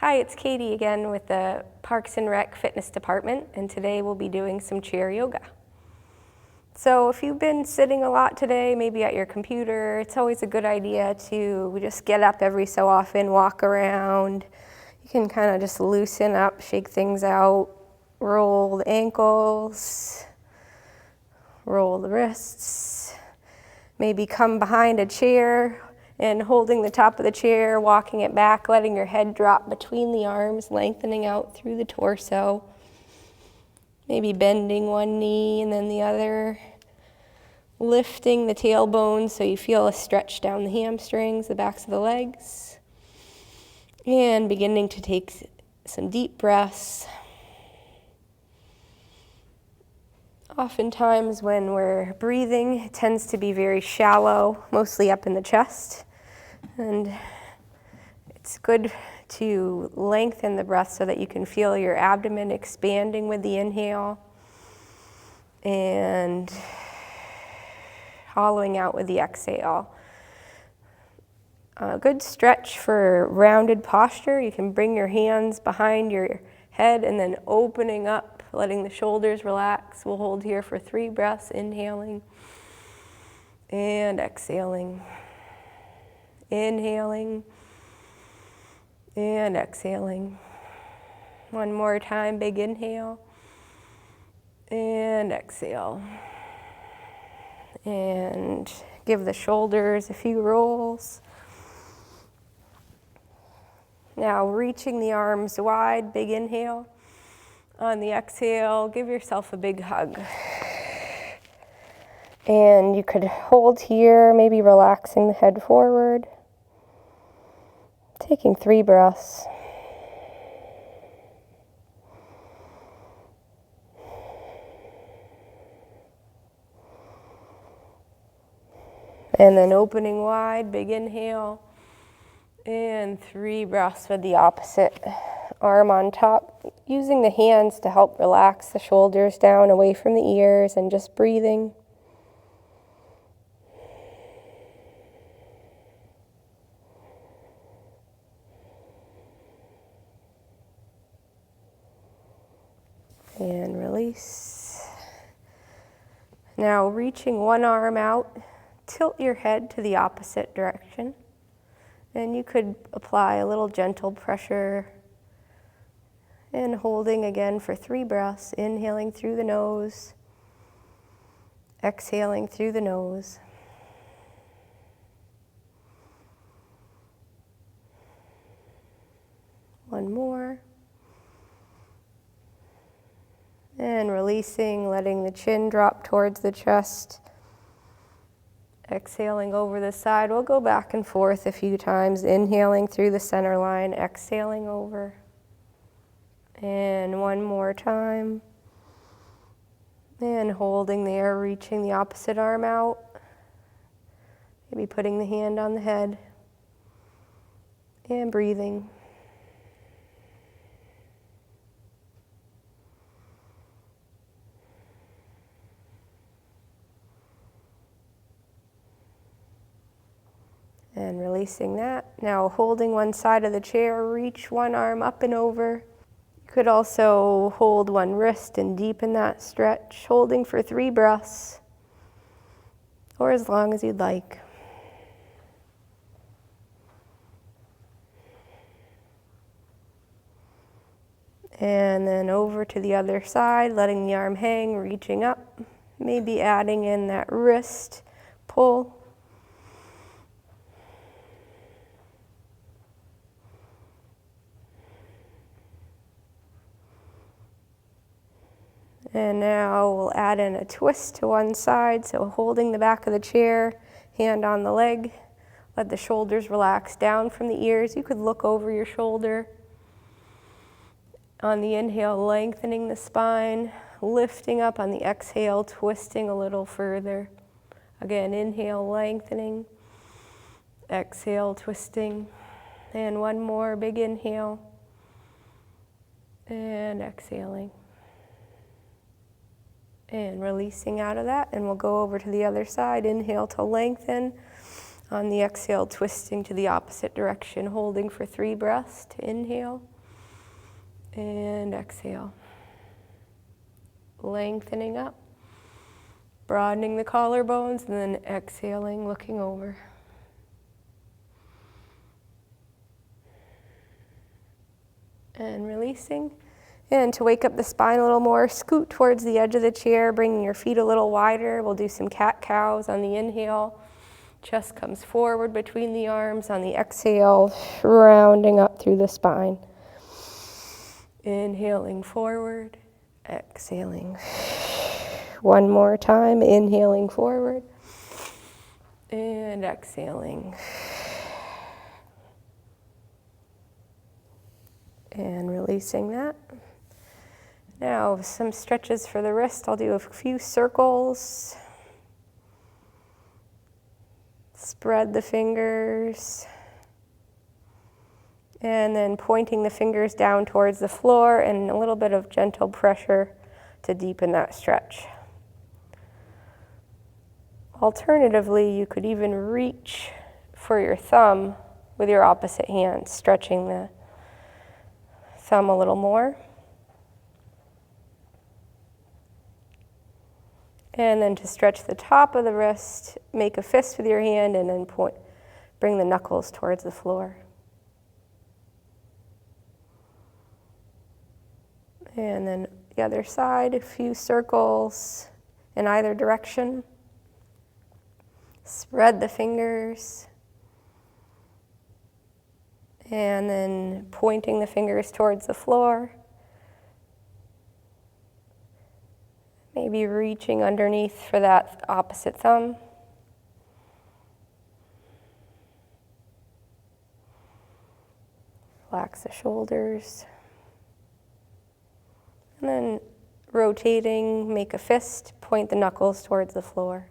Hi, it's Katie again with the Parks and Rec Fitness Department, and today we'll be doing some chair yoga. So if you've been sitting a lot today, maybe at your computer, it's always a good idea to just get up every so often, walk around. You can kind of just loosen up, shake things out, roll the ankles, roll the wrists, maybe come behind a chair and holding the top of the chair, walking it back, letting your head drop between the arms, lengthening out through the torso. Maybe bending one knee and then the other. Lifting the tailbone so you feel a stretch down the hamstrings, the backs of the legs. And beginning to take some deep breaths. Oftentimes when we're breathing, it tends to be very shallow, mostly up in the chest. And it's good to lengthen the breath so that you can feel your abdomen expanding with the inhale and hollowing out with the exhale. A good stretch for rounded posture. You can bring your hands behind your head and then opening up, letting the shoulders relax. We'll hold here for 3 breaths, inhaling and exhaling. Inhaling and exhaling. One more time, big inhale and exhale. And give the shoulders a few rolls. Now reaching the arms wide, big inhale. On the exhale, give yourself a big hug. And you could hold here, maybe relaxing the head forward. Taking 3 breaths. And then opening wide, big inhale. And 3 breaths with the opposite arm on top. Using the hands to help relax the shoulders down away from the ears and just breathing. And release. Now reaching one arm out, tilt your head to the opposite direction. And you could apply a little gentle pressure and holding again for 3 breaths, inhaling through the nose, exhaling through the nose. One more. And releasing, letting the chin drop towards the chest. Exhaling over the side. We'll go back and forth a few times, inhaling through the center line, exhaling over. And one more time. And holding there, reaching the opposite arm out. Maybe putting the hand on the head. And breathing. And releasing that. Now holding one side of the chair, reach one arm up and over. You could also hold one wrist and deepen that stretch, holding for 3 breaths, or as long as you'd like. And then over to the other side, letting the arm hang, reaching up, maybe adding in that wrist pull. And now we'll add in a twist to one side, so holding the back of the chair, hand on the leg, let the shoulders relax down from the ears. You could look over your shoulder. On the inhale, lengthening the spine, lifting up on the exhale, twisting a little further. Again, inhale, lengthening, exhale, twisting, and one more big inhale, and exhaling. And releasing out of that, and we'll go over to the other side. Inhale to lengthen. On the exhale, twisting to the opposite direction, holding for 3 breaths to inhale and exhale. Lengthening up, broadening the collarbones, and then exhaling, looking over. And releasing. And to wake up the spine a little more, scoot towards the edge of the chair, bringing your feet a little wider. We'll do some cat-cows on the inhale. Chest comes forward between the arms. On the exhale, rounding up through the spine. Inhaling forward, exhaling. One more time, inhaling forward and exhaling. And releasing that. Now, some stretches for the wrist. I'll do a few circles. Spread the fingers. And then pointing the fingers down towards the floor and a little bit of gentle pressure to deepen that stretch. Alternatively, you could even reach for your thumb with your opposite hand, stretching the thumb a little more. And then to stretch the top of the wrist, make a fist with your hand and then bring the knuckles towards the floor. And then the other side, a few circles in either direction. Spread the fingers. And then pointing the fingers towards the floor. Maybe reaching underneath for that opposite thumb. Relax the shoulders. And then rotating, make a fist, point the knuckles towards the floor.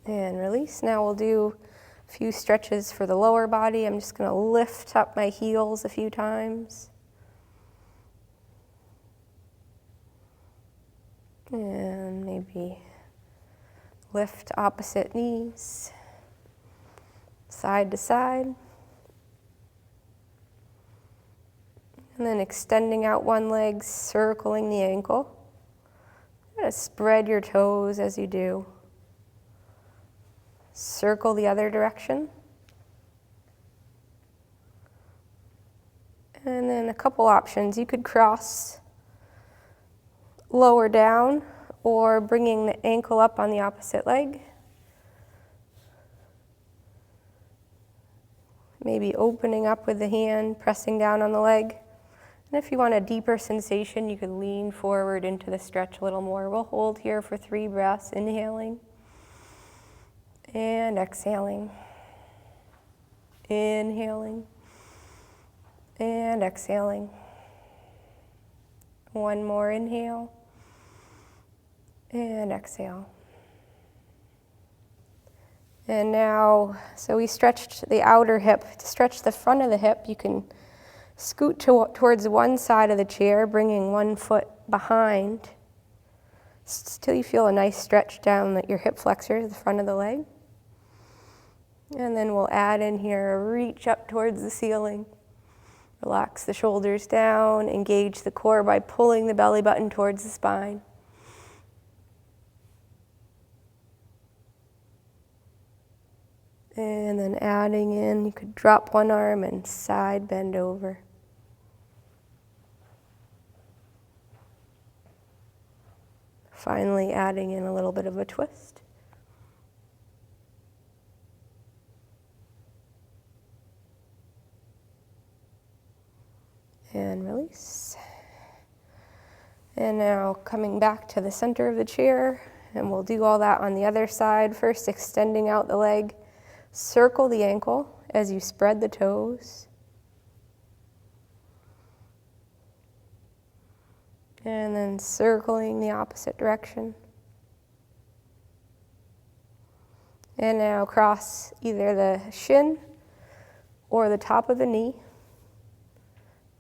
And release. Now we'll do a few stretches for the lower body. I'm just going to lift up my heels a few times. And maybe lift opposite knees, side to side. And then extending out one leg, circling the ankle. You're going to spread your toes as you do. Circle the other direction. And then a couple options. You could cross lower down or bringing the ankle up on the opposite leg. Maybe opening up with the hand, pressing down on the leg. And if you want a deeper sensation, you could lean forward into the stretch a little more. We'll hold here for 3 breaths, inhaling and exhaling. Inhaling and exhaling. One more inhale and exhale. And now, so we stretched the outer hip. To stretch the front of the hip, you can scoot towards one side of the chair, bringing one foot behind, till you feel a nice stretch down your hip flexors, the front of the leg. And then we'll add in here a reach up towards the ceiling. Relax the shoulders down, engage the core by pulling the belly button towards the spine. And then adding in, you could drop one arm and side bend over. Finally adding in a little bit of a twist. And release. And now coming back to the center of the chair, and we'll do all that on the other side. First, extending out the leg. Circle the ankle as you spread the toes. And then circling the opposite direction. And now cross either the shin or the top of the knee.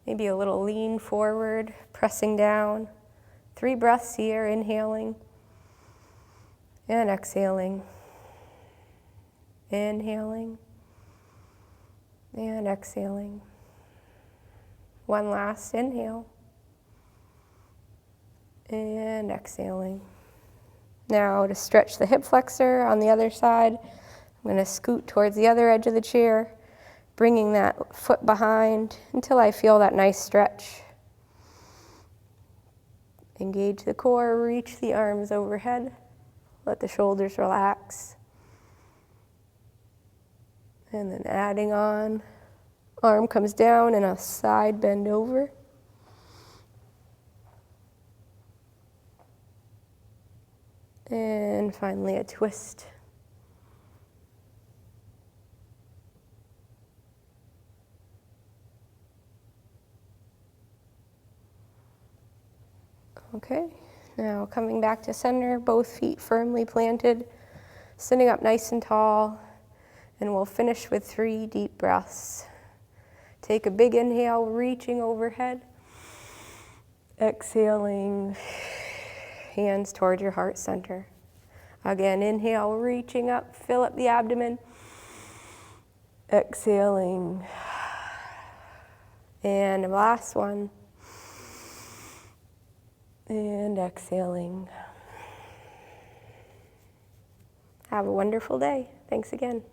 Maybe a little lean forward, pressing down 3 breaths here, inhaling and exhaling. Inhaling and exhaling. One last inhale and exhaling. Now to stretch the hip flexor on the other side, I'm going to scoot towards the other edge of the chair, bringing that foot behind until I feel that nice stretch. Engage the core, reach the arms overhead, let the shoulders relax. And then adding on, arm comes down and a side bend over. And finally a twist. Okay, now coming back to center, both feet firmly planted, sitting up nice and tall, and we'll finish with 3 deep breaths. Take a big inhale, reaching overhead. Exhaling, hands toward your heart center. Again, inhale, reaching up, fill up the abdomen. Exhaling. And last one. And exhaling. Have a wonderful day. Thanks again.